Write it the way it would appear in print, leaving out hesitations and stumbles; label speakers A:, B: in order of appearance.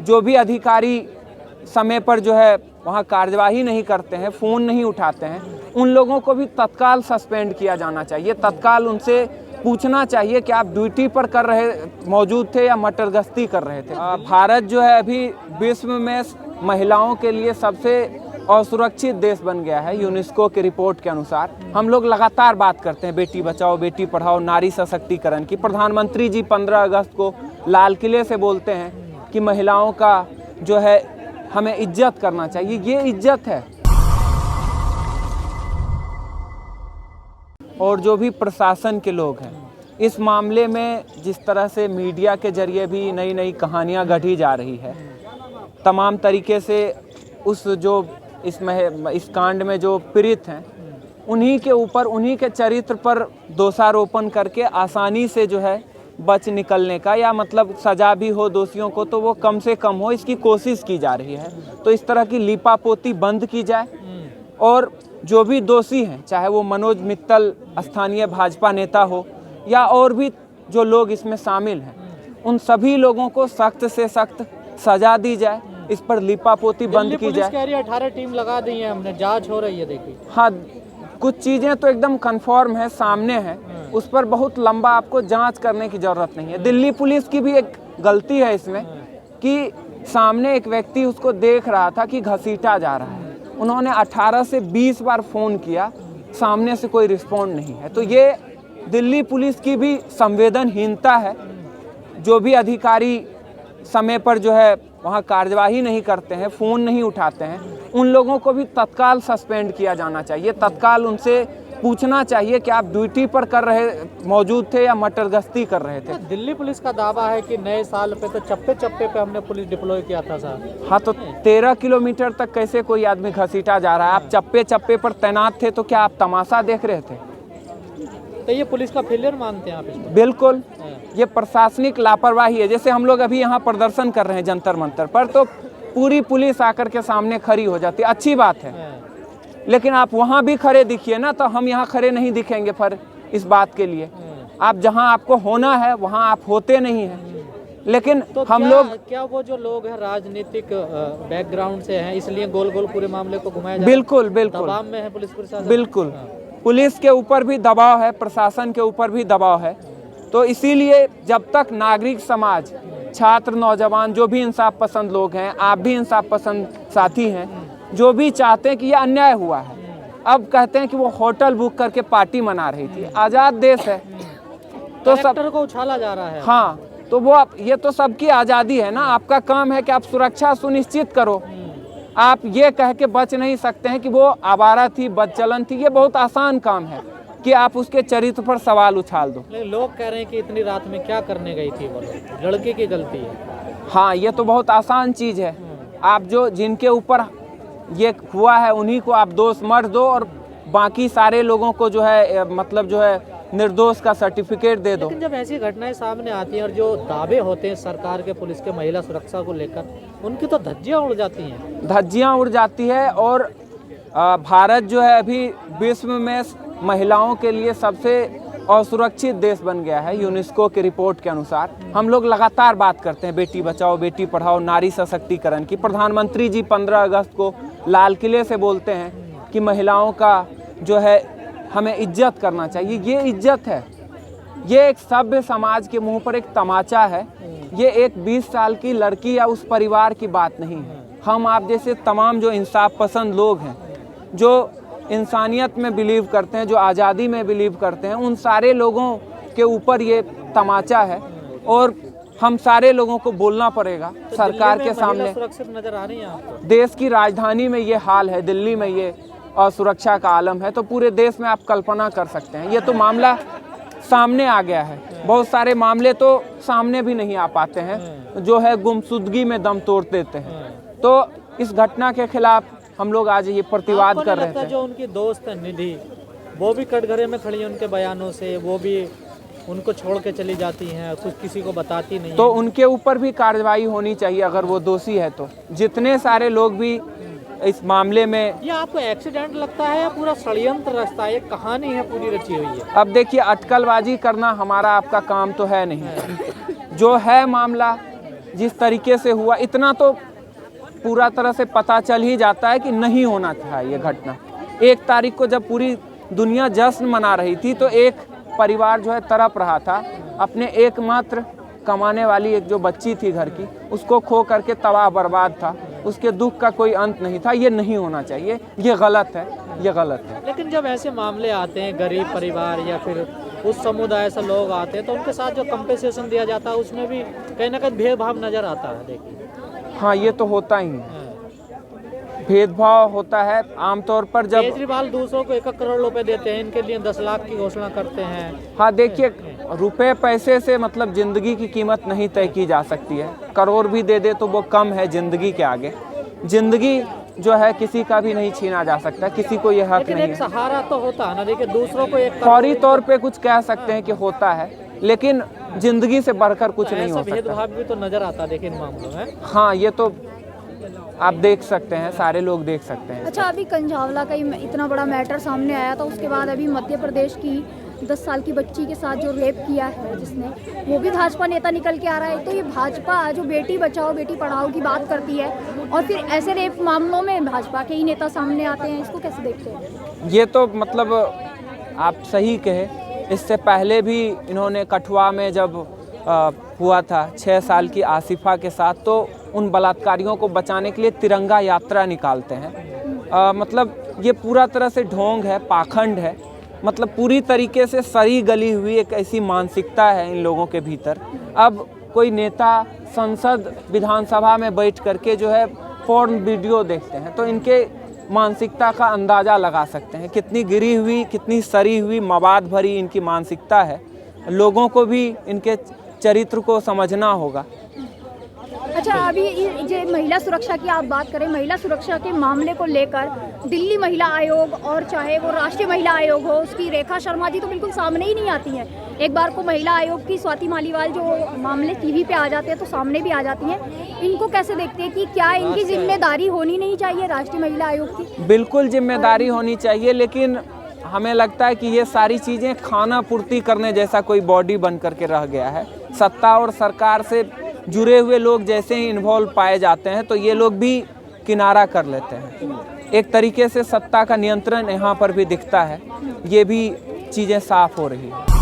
A: जो भी अधिकारी समय पर जो है वहाँ कार्यवाही नहीं करते हैं, फ़ोन नहीं उठाते हैं, उन लोगों को भी तत्काल सस्पेंड किया जाना चाहिए। तत्काल उनसे पूछना चाहिए कि आप ड्यूटी पर मौजूद थे या मटरगश्ती कर रहे थे। भारत जो है अभी विश्व में महिलाओं के लिए सबसे असुरक्षित देश बन गया है यूनेस्को की रिपोर्ट के अनुसार। हम लोग लगातार बात करते हैं बेटी बचाओ बेटी पढ़ाओ नारी सशक्तिकरण की। प्रधानमंत्री जी 15 अगस्त को लाल किले से बोलते हैं कि महिलाओं का जो है हमें इज्जत करना चाहिए। ये इज्जत है। और जो भी प्रशासन के लोग हैं इस मामले में जिस तरह से मीडिया के जरिए भी नई नई कहानियां गढ़ी जा रही है, तमाम तरीके से उस जो इस कांड में जो पीड़ित हैं उन्हीं के ऊपर उन्हीं के चरित्र पर दोषारोपण करके आसानी से जो है बच निकलने का या मतलब सज़ा भी हो दोषियों को तो वो कम से कम हो, इसकी कोशिश की जा रही है। तो इस तरह की लीपापोती बंद की जाए और जो भी दोषी हैं, चाहे वो मनोज मित्तल स्थानीय भाजपा नेता हो या और भी जो लोग इसमें शामिल हैं, उन सभी लोगों को सख्त से सख्त सज़ा दी जाए। इस पर लीपापोती बंद की जाए।
B: 18 टीम लगा दी है हमने, जांच हो रही है। देखिए
A: हाँ, कुछ चीज़ें तो एकदम कंफर्म है, सामने है, उस पर बहुत लंबा आपको जांच करने की ज़रूरत नहीं है। दिल्ली पुलिस की भी एक गलती है इसमें कि सामने एक व्यक्ति उसको देख रहा था कि घसीटा जा रहा है, उन्होंने 18 से 20 बार फ़ोन किया, सामने से कोई रिस्पॉन्ड नहीं है। तो ये दिल्ली पुलिस की भी संवेदनहीनता है। जो भी अधिकारी समय पर जो है वहाँ कार्यवाही नहीं करते हैं, फ़ोन नहीं उठाते हैं, उन लोगों को भी तत्काल सस्पेंड किया जाना चाहिए। तत्काल उनसे पूछना चाहिए कि आप ड्यूटी पर मौजूद थे या मटरगश्ती कर रहे थे।
B: दिल्ली पुलिस का दावा है कि नए साल पे तो चप्पे चप्पे पे हमने पुलिस डिप्लॉय किया था साहब।
A: हाँ, तो 13 किलोमीटर तक कैसे कोई आदमी घसीटा जा रहा है? आप चप्पे चप्पे पर तैनात थे तो क्या आप तमाशा देख रहे थे?
B: तो ये पुलिस का फेलियर मानते हैं आप इसको?
A: बिल्कुल, ये प्रशासनिक लापरवाही है। जैसे हम लोग अभी यहाँ प्रदर्शन कर रहे हैं जंतर मंतर पर, तो पूरी पुलिस आकर के सामने खड़ी हो जाती है, अच्छी बात है, लेकिन आप वहाँ भी खड़े दिखिए ना, तो हम यहाँ खड़े नहीं दिखेंगे फिर इस बात के लिए। आप जहाँ आपको होना है वहाँ आप होते नहीं हैं। लेकिन
B: तो
A: हम लोग
B: क्या वो जो लोग हैं राजनीतिक बैकग्राउंड से हैं इसलिए गोल गोल पूरे मामले को घुमाया जा
A: बिल्कुल बिल्कुल
B: दबाव में है पुलिस प्रशासन?
A: बिल्कुल, पुलिस के ऊपर भी दबाव है, प्रशासन के ऊपर भी दबाव है। तो इसीलिए जब तक नागरिक समाज, छात्र, नौजवान, जो भी इंसाफ पसंद लोग हैं, आप भी इंसाफ पसंद साथी हैं, जो भी चाहते हैं कि ये अन्याय हुआ है, अब कहते हैं कि वो होटल बुक करके पार्टी मना रही थी। आज़ाद देश है तो सब
B: को उछाला जा रहा है।
A: हाँ, तो वो ये तो सबकी आज़ादी है ना। आपका काम है कि आप सुरक्षा सुनिश्चित करो। आप ये कह के बच नहीं सकते हैं कि वो आवारा थी, बदचलन थी। ये बहुत आसान काम है कि आप उसके चरित्र पर सवाल उछाल दो।
B: लोग कह रहे हैं कि इतनी रात में क्या करने गई थी वो लोग, लड़के की गलती है।
A: हाँ, ये तो बहुत आसान चीज़ है। आप जो जिनके ऊपर ये हुआ है उन्हीं को आप दोष मत दो और बाकी सारे लोगों को जो है मतलब जो है निर्दोष का सर्टिफिकेट दे दो।
B: लेकिन जब ऐसी घटनाएं सामने आती हैं और जो दावे होते हैं सरकार के, पुलिस के महिला सुरक्षा को लेकर, उनकी तो धज्जियां उड़ जाती हैं।
A: धज्जियां उड़ जाती है। और भारत जो है अभी विश्व में महिलाओं के लिए सबसे असुरक्षित देश बन गया है यूनेस्को की रिपोर्ट के अनुसार। हम लोग लगातार बात करते हैं बेटी बचाओ बेटी पढ़ाओ नारी सशक्तिकरण की। प्रधानमंत्री जी 15 अगस्त को लाल किले से बोलते हैं कि महिलाओं का जो है हमें इज्जत करना चाहिए। ये इज्जत है। ये एक सभ्य समाज के मुंह पर एक तमाचा है। ये एक 20 साल की लड़की या उस परिवार की बात नहीं है। हम आप जैसे तमाम जो इंसाफ पसंद लोग हैं, जो इंसानियत में बिलीव करते हैं, जो आज़ादी में बिलीव करते हैं, उन सारे लोगों के ऊपर ये तमाचा है और हम सारे लोगों को बोलना पड़ेगा
B: तो
A: सरकार के सामने।
B: सुरक्षित नजर आ रही है आपको?
A: देश की राजधानी में ये हाल है, दिल्ली में ये असुरक्षा का आलम है, तो पूरे देश में आप कल्पना कर सकते हैं। ये तो मामला सामने आ गया है। बहुत सारे मामले तो सामने भी नहीं आ पाते हैं, जो है गुमशुदगी में दम तोड़ देते हैं। तो इस घटना के खिलाफ हम लोग आज ये प्रतिवाद कर रहे थे।
B: जो उनकी दोस्त है निधि, वो भी कटघरे में खड़ी है उनके बयानों से, वो भी उनको छोड़ के चली जाती हैं, कुछ किसी को बताती नहीं।
A: तो उनके ऊपर भी कार्रवाई होनी चाहिए अगर वो दोषी है तो। जितने सारे लोग भी इस मामले में।
B: ये आपको एक्सीडेंट लगता है या पूरा षड्यंत्र रास्ता है, कहानी है पूरी रची हुई है?
A: अब देखिए, अटकलबाजी करना हमारा आपका काम तो है नहीं। जो है मामला जिस तरीके से हुआ, इतना तो पूरा तरह से पता चल ही जाता है कि नहीं होना था ये घटना। 1 तारीख को जब पूरी दुनिया जश्न मना रही थी तो एक परिवार जो है तड़प रहा था, अपने एकमात्र कमाने वाली एक जो बच्ची थी घर की, उसको खो करके तबाह बर्बाद था, उसके दुख का कोई अंत नहीं था। ये नहीं होना चाहिए, ये गलत है, ये गलत है।
B: लेकिन जब ऐसे मामले आते हैं, गरीब परिवार या फिर उस समुदाय से लोग आते हैं, तो उनके साथ जो कंपेंसेशन दिया जाता है उसमें भी कहीं ना कहीं भेदभाव नज़र आता है। देखिए,
A: हाँ, ये तो होता ही है, भेदभाव होता है आमतौर पर। जब
B: केजरीवाल दूसरों को 1 करोड़ रुपए देते हैं, इनके लिए 10 लाख की घोषणा करते हैं।
A: हाँ, देखिए, रुपए पैसे से मतलब ज़िंदगी की कीमत नहीं तय की जा सकती है। करोड़ भी दे दे तो वो कम है ज़िंदगी के आगे। ज़िंदगी जो है किसी का भी नहीं छीना जा सकता, किसी को ये हक
B: लेकिन
A: नहीं
B: एक
A: है।
B: सहारा तो होता है ना। देखिए, दूसरों को 1
A: फौरी तौर पे कुछ कह सकते हैं कि होता है, लेकिन ज़िंदगी से बढ़कर कुछ नहीं
B: ऐसा
A: हो सकता।
B: भेदभाव भी तो नजर आता है, देखिए, इन मामलों में।
A: हाँ, ये तो आप देख सकते हैं, सारे लोग देख सकते हैं।
C: अच्छा, अभी कंझावला का ही इतना बड़ा मैटर सामने आया था, उसके बाद अभी मध्य प्रदेश की 10 साल की बच्ची के साथ जो रेप किया है जिसने, वो भी भाजपा नेता निकल के आ रहा है। तो ये भाजपा जो बेटी बचाओ बेटी पढ़ाओ की बात करती है और फिर ऐसे रेप मामलों में भाजपा के ही नेता सामने आते हैं, इसको कैसे देखते हैं?
A: ये तो मतलब आप सही कहे, इससे पहले भी इन्होंने कठुआ में जब हुआ था 6 साल की आसिफा के साथ, तो उन बलात्कारियों को बचाने के लिए तिरंगा यात्रा निकालते हैं। मतलब ये पूरा तरह से ढोंग है, पाखंड है, मतलब पूरी तरीके से सड़ी गली हुई एक ऐसी मानसिकता है इन लोगों के भीतर। अब कोई नेता संसद विधानसभा में बैठ करके जो है फोर्न वीडियो देखते हैं तो इनके मानसिकता का अंदाज़ा लगा सकते हैं, कितनी गिरी हुई, कितनी सड़ी हुई, मवाद भरी इनकी मानसिकता है। लोगों को भी इनके चरित्र को समझना होगा।
C: अच्छा, अभी ये महिला सुरक्षा की आप बात करें, महिला सुरक्षा के मामले को लेकर दिल्ली महिला आयोग और चाहे वो राष्ट्रीय महिला आयोग हो, उसकी रेखा शर्मा जी तो बिल्कुल सामने ही नहीं आती हैं। एक बार को महिला आयोग की स्वाति मालीवाल जो मामले टीवी पे आ जाते हैं तो सामने भी आ जाती हैं। इनको कैसे देखते हैं कि क्या इनकी जिम्मेदारी होनी नहीं चाहिए राष्ट्रीय महिला आयोग की?
A: बिल्कुल जिम्मेदारी होनी चाहिए, लेकिन हमें लगता है कि ये सारी चीज़ें खाना पूर्ति करने जैसा कोई बॉडी बन करके रह गया है। सत्ता और सरकार से जुड़े हुए लोग जैसे ही इन्वॉल्व पाए जाते हैं तो ये लोग भी किनारा कर लेते हैं। एक तरीके से सत्ता का नियंत्रण यहाँ पर भी दिखता है, ये भी चीज़ें साफ हो रही हैं।